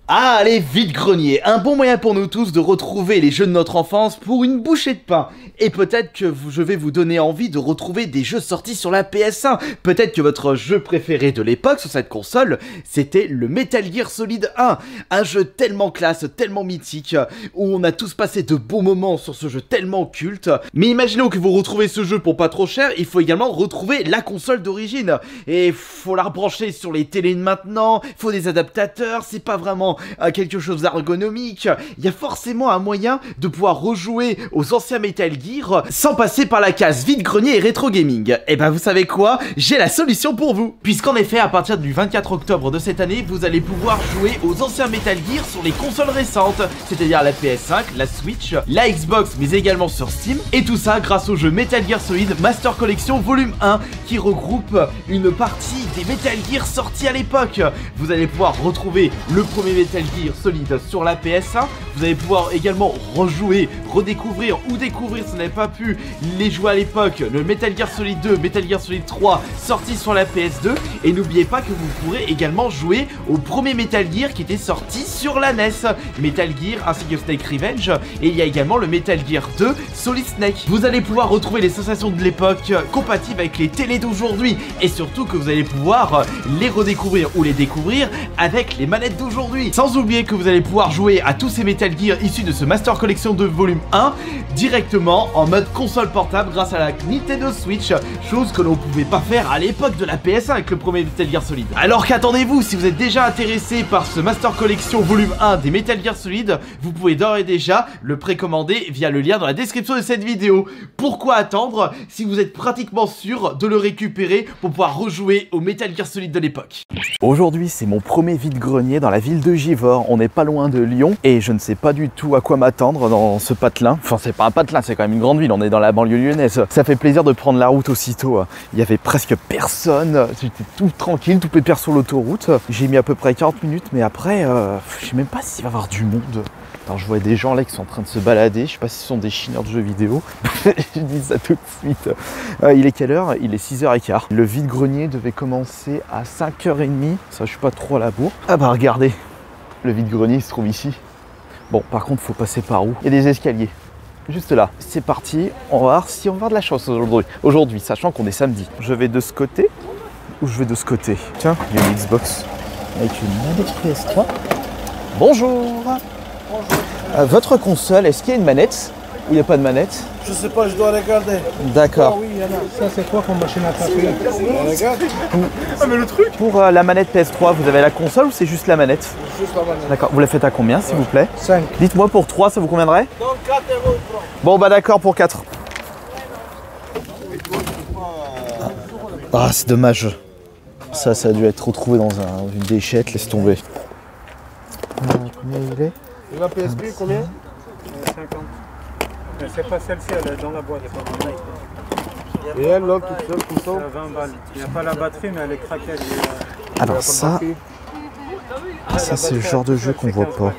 Ah, allez, vide-grenier, un bon moyen pour nous tous de retrouver les jeux de notre enfance pour une bouchée de pain. Et peut-être que je vais vous donner envie de retrouver des jeux sortis sur la PS1. Peut-être que votre jeu préféré de l'époque sur cette console, c'était le Metal Gear Solid 1. Un jeu tellement classe, tellement mythique, où on a tous passé de bons moments sur ce jeu tellement culte. Mais imaginons que vous retrouvez ce jeu pour pas trop cher, il faut également retrouver la console d'origine. Et faut la rebrancher sur les télés de maintenant, faut des adaptateurs, c'est pas vraiment quelque chose d'ergonomique. Il y a forcément un moyen de pouvoir rejouer aux anciens Metal Gear sans passer par la case vide-grenier et rétro gaming. Et ben vous savez quoi, j'ai la solution pour vous. Puisqu'en effet à partir du 24 octobre de cette année, vous allez pouvoir jouer aux anciens Metal Gear sur les consoles récentes, c'est-à-dire la PS5, la Switch, la Xbox, mais également sur Steam. Et tout ça grâce au jeu Metal Gear Solid Master Collection Volume 1 qui regroupe une partie des Metal Gear sortis à l'époque. Vous allez pouvoir retrouver le premier Metal Gear Solid sur la PS1. Vous allez pouvoir également rejouer, redécouvrir ou découvrir si vous n'avez pas pu les jouer à l'époque, le Metal Gear Solid 2, Metal Gear Solid 3 sorti sur la PS2. Et n'oubliez pas que vous pourrez également jouer au premier Metal Gear qui était sorti sur la NES, Metal Gear ainsi que Snake Revenge. Et il y a également le Metal Gear 2 Solid Snake. Vous allez pouvoir retrouver les sensations de l'époque compatibles avec les télés d'aujourd'hui. Et surtout que vous allez pouvoir les redécouvrir ou les découvrir avec les manettes d'aujourd'hui. Sans oublier que vous allez pouvoir jouer à tous ces Metal Gear issus de ce Master Collection de volume 1 directement en mode console portable grâce à la Nintendo Switch, chose que l'on pouvait pas faire à l'époque de la PS1 avec le premier Metal Gear Solid. Alors qu'attendez-vous, si vous êtes déjà intéressé par ce Master Collection volume 1 des Metal Gear Solid, vous pouvez d'ores et déjà le précommander via le lien dans la description de cette vidéo. Pourquoi attendre si vous êtes pratiquement sûr de le récupérer pour pouvoir rejouer au Metal Gear Solid de l'époque? Aujourd'hui, c'est mon premier vide-grenier dans la ville de Givors. On n'est pas loin de Lyon et je ne sais pas du tout à quoi m'attendre dans ce patelin. Enfin, c'est pas un patelin, c'est quand même une grande ville. On est dans la banlieue lyonnaise. Ça fait plaisir de prendre la route aussitôt. Il y avait presque personne. J'étais tout tranquille, tout pépère sur l'autoroute. J'ai mis à peu près 40 minutes, mais après, je sais même pas s'il va y avoir du monde. Alors je vois des gens là qui sont en train de se balader, je sais pas si ce sont des chineurs de jeux vidéo, je dis ça tout de suite. Il est quelle heure? Il est 6h15. Le vide-grenier devait commencer à 5h30, ça je suis pas trop à la bourre. Ah bah regardez, le vide-grenier se trouve ici. Bon par contre faut passer par où? Il y a des escaliers, juste là. C'est parti, on va voir si on va avoir de la chance aujourd'hui, sachant qu'on est samedi. Je vais de ce côté ou je vais de ce côté? Tiens, il y a une Xbox avec une manette PS3. Bonjour. Votre console, est-ce qu'il y a une manette ou il n'y a pas de manette? Je sais pas, je dois regarder. D'accord. Ah oui, il y en a. Ça c'est quoi comme machine à café? Regarde. Ah mais le truc. Pour la manette PS3, vous avez la console ou c'est juste la manette? Juste la manette. D'accord, vous la faites à combien s'il vous plaît? 5. Dites-moi pour 3, ça vous conviendrait? Donc 4 euros. Bon bah d'accord pour 4. Ah c'est dommage. Ça a dû être retrouvé dans une déchette, laisse tomber. Combien il est? Et la PSP combien? 50. Mais c'est pas celle-ci, elle est dans la boîte. Et elle là, toute seule, tout ça? C'est à 20 balles. Il n'y a pas la batterie, mais elle est craquée. Alors ça c'est le genre de jeu qu'on voit pas.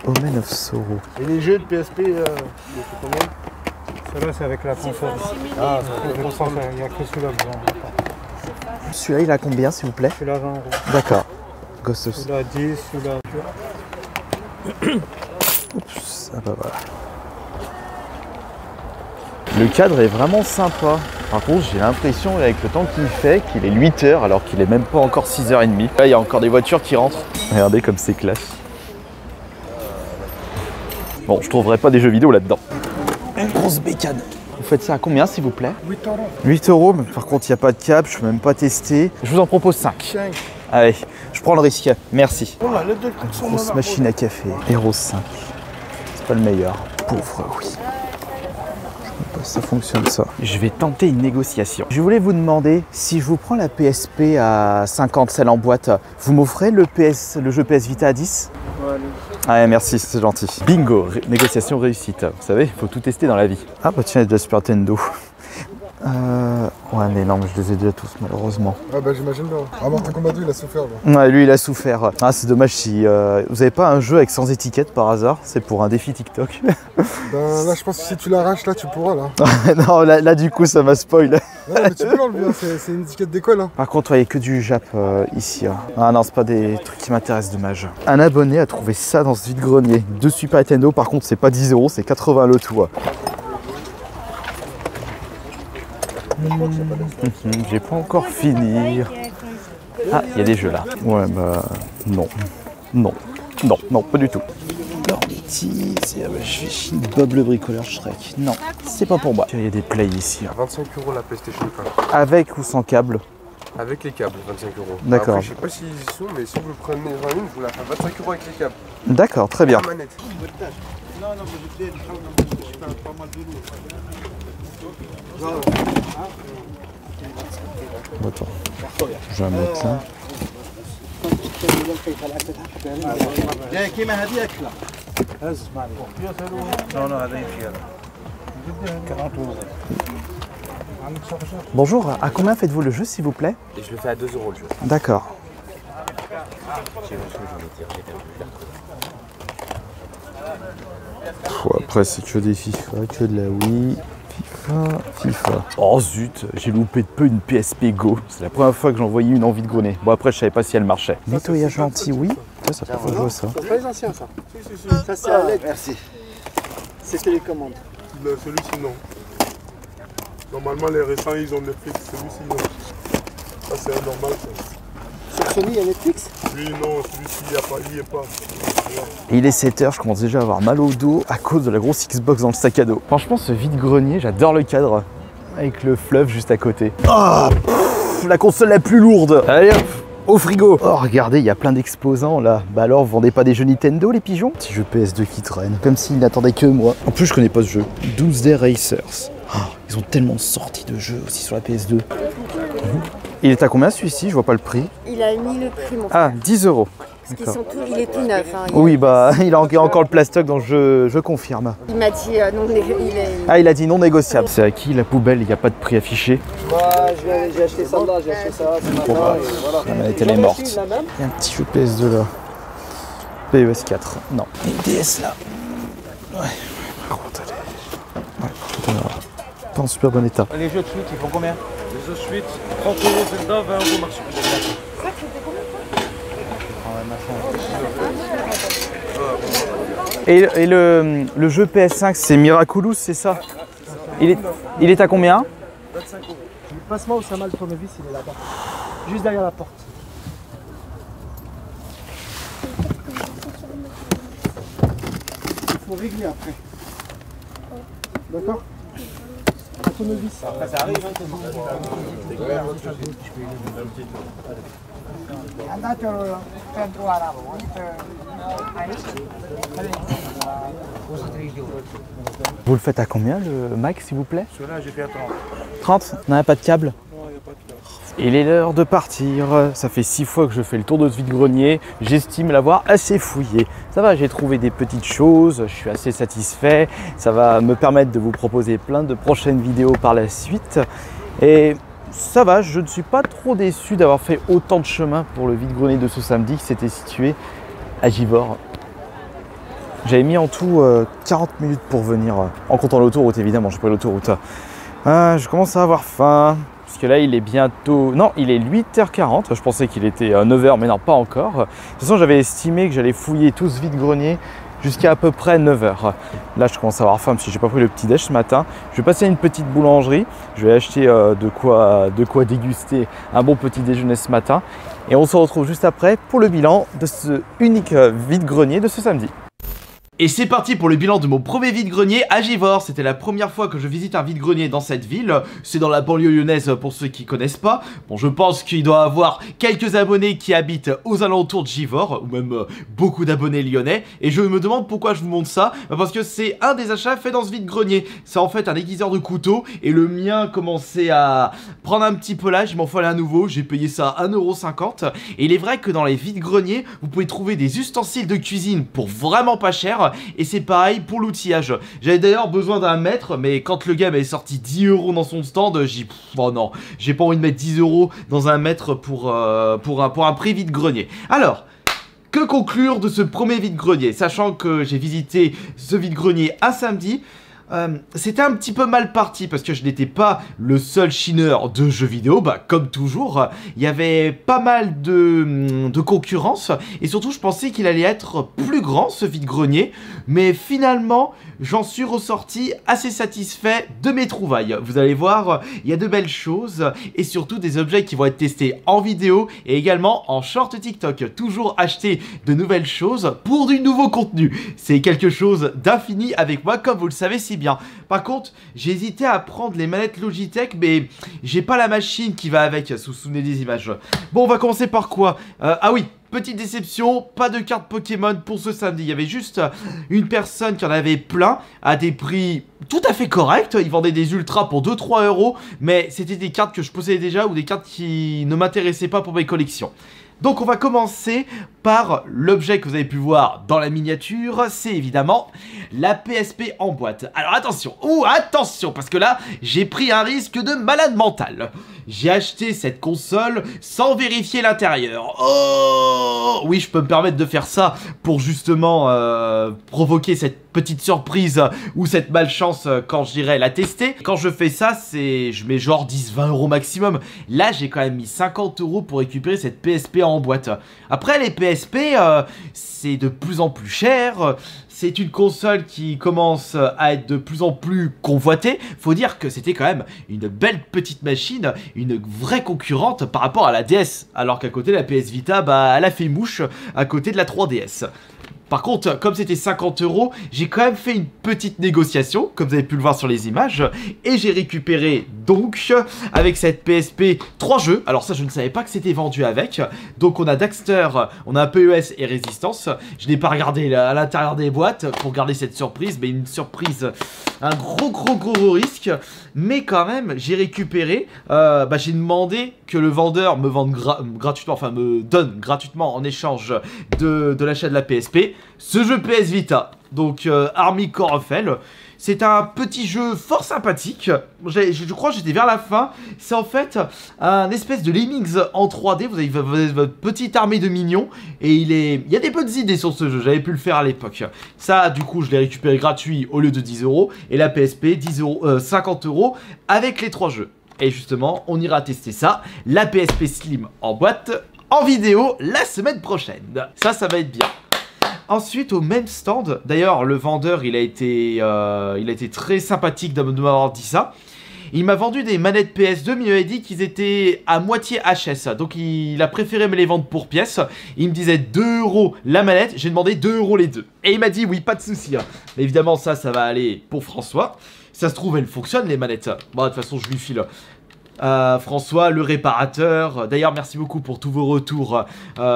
Omen of Sorrow. Et les jeux de PSP, c'est combien? Celle-là, c'est avec la console. Ah, C'est pour ça qu'il n'y a que celui-là que vous Celui-là il a combien s'il vous plaît? Celui-là, 20 euros. D'accord. Ghost of Celui-là, 10, celui-là. Oups, ah bah voilà. Le cadre est vraiment sympa. Par contre, j'ai l'impression, avec le temps qu'il fait, qu'il est 8h alors qu'il est même pas encore 6h30. Là, il y a encore des voitures qui rentrent. Regardez comme c'est classe. Bon, je trouverai pas des jeux vidéo là-dedans. Une grosse bécane. Vous faites ça à combien, s'il vous plaît? 8 euros. 8 euros, mais par contre, il n'y a pas de câble, je peux même pas tester. Je vous en propose 5. 5. Allez, je prends le risque. Merci. Voilà, les deux sont Grosse machine à café. Hero 5. C'est pas le meilleur. Pauvre, oui. Je sais pas si ça fonctionne ça. Je vais tenter une négociation. Je voulais vous demander, si je vous prends la PSP à 50, celle en boîte, vous m'offrez le jeu PS Vita à 10? Ouais, Ah merci, c'est gentil. Bingo, négociation réussite. Vous savez, il faut tout tester dans la vie. Ah bah tiens, il y a de la Super Nintendo. Ouais, mais non, mais je les ai déjà tous, malheureusement. Ah bah j'imagine bien. Ah, Martin Combadou, il a souffert, là. Ouais, lui, il a souffert. Ah, c'est dommage si... vous avez pas un jeu avec sans étiquette, par hasard? C'est pour un défi TikTok. Ben là, je pense que si tu l'arraches, là, tu pourras, là. Non, là, du coup, ça m'a spoil. Non, mais tu peux l'enlever, hein. C'est une étiquette d'école, hein. Par contre, il n'y a que du Jap ici. Hein. Ah non, c'est pas des trucs qui m'intéressent, dommage. Un abonné a trouvé ça dans ce vide-grenier. De Super Nintendo, par contre, c'est pas 10 €, c'est 80 le tout. J'ai pas encore fini. Ah, il y a des jeux là. Ouais, bah non. Non, pas du tout. Normity, c'est Bob le bricoleur Shrek. Non, c'est pas pour moi. Il y a des plays ici. 25 € la PlayStation 5. Avec ou sans câble? Avec les câbles, 25 €. D'accord. Après, je sais pas s'ils y sont, mais si vous le prenez en une, je vous la fais 25 € avec les câbles. D'accord, très bien. La manette. Attends, je vais mettre là. Bonjour, à combien faites-vous le jeu s'il vous plaît? Et je le fais à 2 € le jeu. D'accord. Après c'est que des FIFA, que de la Wii. FIFA. Oh zut, j'ai loupé de peu une PSP Go. C'est la première fois que j'en voyais une en vide-grenier. Bon après je savais pas si elle marchait. Nettoyage anti, oui. Ça peut jouer ça. C'est pas les anciens, ça. Ça, c'est à l'aide. Merci. C'est télécommande. Celui-ci, non. Normalement, les récents, ils ont Netflix. Celui-ci, non. Ça, c'est un normal. Ça. Sur Sony, il y a Netflix? Lui, non. Celui-ci, il n'y est pas. Il est 7 h, je commence déjà à avoir mal au dos à cause de la grosse Xbox dans le sac à dos. Franchement, ce vide-grenier, j'adore le cadre. Avec le fleuve juste à côté. Oh, la console la plus lourde. Allez hop, au frigo. Oh, regardez, il y a plein d'exposants là. Bah alors, vous vendez pas des jeux Nintendo, les pigeons? Petit jeu PS2 qui traîne. Comme s'ils n'attendaient que moi. En plus, je connais pas ce jeu. Doomsday Racers. Oh, ils ont tellement sorti de jeux aussi sur la PS2. Il est à combien celui-ci? Je vois pas le prix. Il a mis le prix, mon frère. Ah, 10 €. Parce qu'ils sont tous, il est tout neuf. Hein. Oui, bah, il a encore le plastoc, donc je confirme. Il m'a dit non, il est... Ah, il a dit non négociable. C'est à qui la poubelle? Il n'y a pas de prix affiché. Moi, j'ai acheté ça là, j'ai acheté ça ce matin. Bon, bah, Et voilà. la manette, elle est morte. Il y a un petit jeu PS2 là. PES 4. Non. Et DS là. Ouais. Par contre, elle est... Ouais, par contre, pas en super bon état. Les jeux de suite, ils font combien? Les jeux suite, 30 € Zelda, 20 € marché. Et le jeu PS5, c'est Miraculous, c'est ça? Il est à combien? 25 €. Passe-moi Oussama, le tournevis, il est là-bas. Juste derrière la porte. Il faut régler après. D'accord? Le tournevis. Après, ça arrive, Vous le faites à combien le Mac, s'il vous plaît? Celui-là, j'ai fait à 30. 30? Non, pas de câble? Non, il n'y a pas de câble. Il est l'heure de partir. Ça fait 6 fois que je fais le tour de ce vide-grenier. J'estime l'avoir assez fouillé. Ça va, j'ai trouvé des petites choses. Je suis assez satisfait. Ça va me permettre de vous proposer plein de prochaines vidéos par la suite. Et ça va, je ne suis pas trop déçu d'avoir fait autant de chemin pour le vide-grenier de ce samedi qui s'était situé à Givors. J'avais mis en tout 40 minutes pour venir, en comptant l'autoroute évidemment, j'ai pris l'autoroute. Je commence à avoir faim, parce que là il est bientôt... Non, il est 8 h 40, je pensais qu'il était 9 h, mais non, pas encore. De toute façon, j'avais estimé que j'allais fouiller tout ce vide-grenier jusqu'à à peu près 9 h. Là, je commence à avoir faim parce que j'ai pas pris le petit déj ce matin. Je vais passer à une petite boulangerie, je vais acheter de quoi déguster un bon petit déjeuner ce matin. Et on se retrouve juste après pour le bilan de ce unique vide-grenier de ce samedi. Et c'est parti pour le bilan de mon premier vide-grenier à Givors. C'était la première fois que je visite un vide-grenier dans cette ville. C'est dans la banlieue lyonnaise pour ceux qui connaissent pas. Bon, je pense qu'il doit y avoir quelques abonnés qui habitent aux alentours de Givors, ou même beaucoup d'abonnés lyonnais. Et je me demande pourquoi je vous montre ça. Parce que c'est un des achats faits dans ce vide-grenier. C'est en fait un aiguiseur de couteau. Et le mien commençait à prendre un petit peu l'âge. Il m'en fallait un nouveau. J'ai payé ça 1,50 €. Et il est vrai que dans les vide-greniers, vous pouvez trouver des ustensiles de cuisine pour vraiment pas cher. cher. Et c'est pareil pour l'outillage. J'avais d'ailleurs besoin d'un mètre, mais quand le gars m'avait sorti 10 € dans son stand, j'ai dit oh non, j'ai pas envie de mettre 10 € dans un mètre pour un prix vide-grenier. Alors, que conclure de ce premier vide-grenier, sachant que j'ai visité ce vide-grenier un samedi. C'était un petit peu mal parti parce que je n'étais pas le seul chineur de jeux vidéo, bah comme toujours, il y avait pas mal de concurrence et surtout je pensais qu'il allait être plus grand ce vide-grenier, mais finalement j'en suis ressorti assez satisfait de mes trouvailles. Vous allez voir, il y a de belles choses et surtout des objets qui vont être testés en vidéo et également en short TikTok. Toujours acheter de nouvelles choses pour du nouveau contenu. C'est quelque chose d'infini avec moi comme vous le savez si bien. Par contre, j'ai hésité à prendre les manettes Logitech, mais j'ai pas la machine qui va avec, si vous vous souvenez des images. Bon, on va commencer par quoi? Ah oui, petite déception, pas de cartes Pokémon pour ce samedi. Il y avait juste une personne qui en avait plein à des prix tout à fait corrects. Ils vendaient des ultras pour 2-3 €, mais c'était des cartes que je possédais déjà ou des cartes qui ne m'intéressaient pas pour mes collections. Donc on va commencer par l'objet que vous avez pu voir dans la miniature, c'est évidemment la PSP en boîte. Alors attention, attention, parce que là, j'ai pris un risque de malade mental. J'ai acheté cette console sans vérifier l'intérieur. Oh oui, je peux me permettre de faire ça pour justement provoquer cette petite surprise ou cette malchance quand j'irai la tester. Quand je fais ça, je mets genre 10-20 € maximum. Là, j'ai quand même mis 50 € pour récupérer cette PSP en boîte. Après, les PSP, c'est de plus en plus cher. C'est une console qui commence à être de plus en plus convoitée. Faut dire que c'était quand même une belle petite machine, une vraie concurrente par rapport à la DS. Alors qu'à côté, la PS Vita, bah, elle a fait mouche à côté de la 3DS. Par contre, comme c'était 50 €, j'ai quand même fait une petite négociation, comme vous avez pu le voir sur les images, et j'ai récupéré donc, avec cette PSP, 3 jeux. Alors ça, je ne savais pas que c'était vendu avec. Donc on a Daxter, on a un PES et Résistance. Je n'ai pas regardé à l'intérieur des boîtes pour garder cette surprise, mais une surprise, un gros risque. Mais quand même, j'ai récupéré, j'ai demandé que le vendeur me vende gratuitement, enfin me donne gratuitement en échange de l'achat de la PSP, ce jeu PS Vita, donc Army Corps of Hell. C'est un petit jeu fort sympathique, je crois que j'étais vers la fin. C'est en fait un espèce de Lemmings en 3D, vous avez votre petite armée de mignons. Et il y a des bonnes idées sur ce jeu, j'avais pu le faire à l'époque. Ça du coup je l'ai récupéré gratuit au lieu de 10 €. Et la PSP 50 € avec les 3 jeux. Et justement on ira tester ça, la PSP Slim en boîte, en vidéo la semaine prochaine. Ça va être bien. Ensuite au même stand, d'ailleurs le vendeur il a été très sympathique de m'avoir dit ça. Il m'a vendu des manettes PS2 mais il m'a dit qu'ils étaient à moitié HS. Donc il a préféré me les vendre pour pièce. Il me disait 2 € la manette, j'ai demandé 2 € les deux. Et il m'a dit oui, pas de souci. Mais évidemment ça va aller pour François. Ça se trouve elles fonctionnent les manettes. Bon de toute façon je lui file. François, le réparateur. D'ailleurs, merci beaucoup pour tous vos retours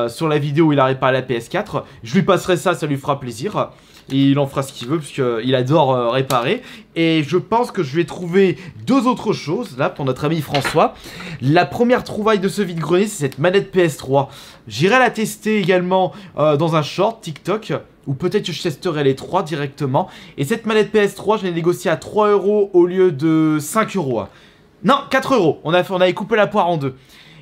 sur la vidéo où il a réparé la PS4. Je lui passerai ça, ça lui fera plaisir. Et il en fera ce qu'il veut, puisqu'il adore réparer. Et je pense que je vais trouver 2 autres choses, là, pour notre ami François. La première trouvaille de ce vide-grenier, c'est cette manette PS3. J'irai la tester également dans un short TikTok. Ou peut-être que je testerai les 3 directement. Et cette manette PS3, je l'ai négociée à 3 € au lieu de 5 €. Non, 4 €. On avait coupé la poire en deux.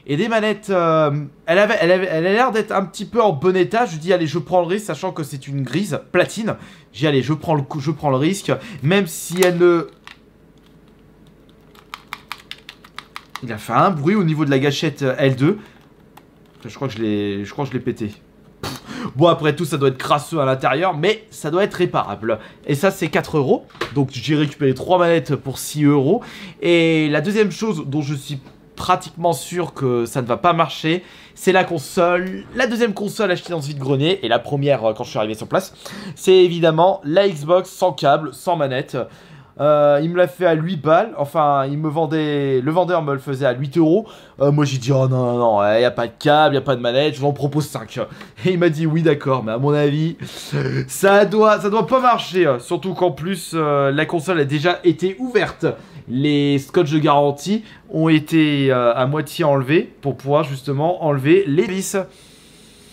Et des manettes, elle a l'air d'être un petit peu en bon état. Je dis allez, je prends le risque, sachant que c'est une grise platine. J'ai dit allez, je prends le risque, même si elle ne... Il a fait un bruit au niveau de la gâchette L2. Je crois que je l'ai pété. Bon, après tout, ça doit être crasseux à l'intérieur, mais ça doit être réparable. Et ça, c'est 4 €. Donc, j'ai récupéré 3 manettes pour 6 €. Et la deuxième chose dont je suis pratiquement sûr que ça ne va pas marcher, c'est la console. La deuxième console achetée dans ce vide-grenier, et la première quand je suis arrivé sur place, c'est évidemment la Xbox sans câble, sans manette. Il me l'a fait à 8 balles, enfin il me vendait, le vendeur me le faisait à 8 €. Moi j'ai dit oh non, il n'y a pas de câble, il n'y a pas de manette, je vous en propose 5. Et il m'a dit oui d'accord, mais à mon avis ça doit pas marcher. Surtout qu'en plus la console a déjà été ouverte. Les scotch de garantie ont été à moitié enlevés pour pouvoir justement enlever les vis.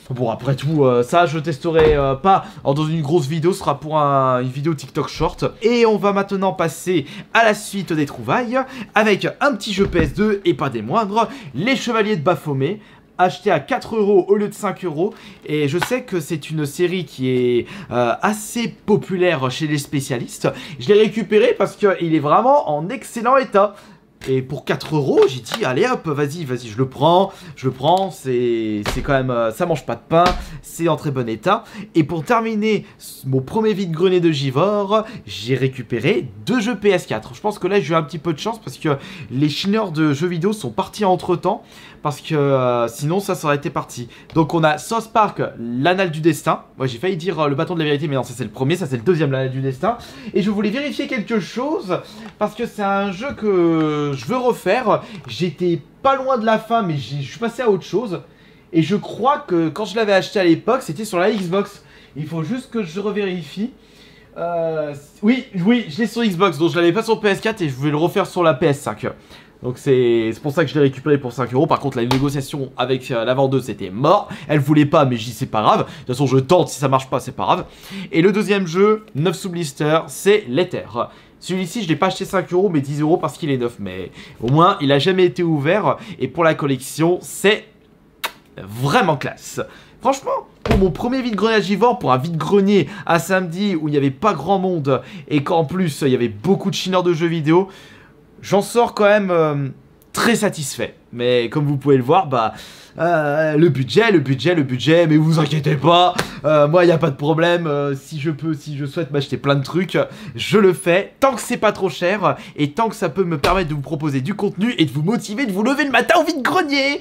Bon, après tout, ça je testerai pas dans une grosse vidéo, ce sera pour une vidéo TikTok short. Et on va maintenant passer à la suite des trouvailles avec un petit jeu PS2 et pas des moindres, les Chevaliers de Baphomet. Acheté à 4 € au lieu de 5 €. Et je sais que c'est une série qui est assez populaire chez les spécialistes. Je l'ai récupéré parce qu'il est vraiment en excellent état. Et pour 4 €, j'ai dit, allez hop, vas-y, je le prends, c'est quand même, ça mange pas de pain, c'est en très bon état. Et pour terminer mon premier vide-grenier de Givor, j'ai récupéré 2 jeux PS4. Je pense que là, j'ai eu un petit peu de chance parce que les chineurs de jeux vidéo sont partis entre temps. Parce que sinon, ça aurait été parti. Donc on a South Park, l'Anal du Destin. Moi, j'ai failli dire le bâton de la vérité, mais non, ça c'est le premier, ça c'est le deuxième, l'Anal du Destin. Et je voulais vérifier quelque chose, parce que c'est un jeu que je veux refaire. J'étais pas loin de la fin, mais je suis passé à autre chose. Et je crois que quand je l'avais acheté à l'époque, c'était sur la Xbox. Il faut juste que je revérifie. Oui, je l'ai sur Xbox, donc je l'avais pas sur PS4 et je vais le refaire sur la PS5. Donc c'est pour ça que je l'ai récupéré pour 5 €. Par contre, la négociation avec la vendeuse, c'était mort. Elle voulait pas, mais je dis c'est pas grave. De toute façon, je tente, si ça marche pas, c'est pas grave. Et le deuxième jeu, 9 sous blister, c'est l'Ether. Celui-ci, je l'ai pas acheté 5 € mais 10 € parce qu'il est neuf. Mais au moins, il a jamais été ouvert. Et pour la collection, c'est vraiment classe. Franchement, pour mon premier vide-grenier à Givor, pour un vide-grenier à samedi où il n'y avait pas grand monde et qu'en plus, il y avait beaucoup de chineurs de jeux vidéo, j'en sors quand même très satisfait. Mais comme vous pouvez le voir, bah le budget, mais vous inquiétez pas, moi il n'y a pas de problème, si je souhaite m'acheter plein de trucs, je le fais, tant que c'est pas trop cher, et tant que ça peut me permettre de vous proposer du contenu et de vous motiver, de vous lever le matin au vide-grenier.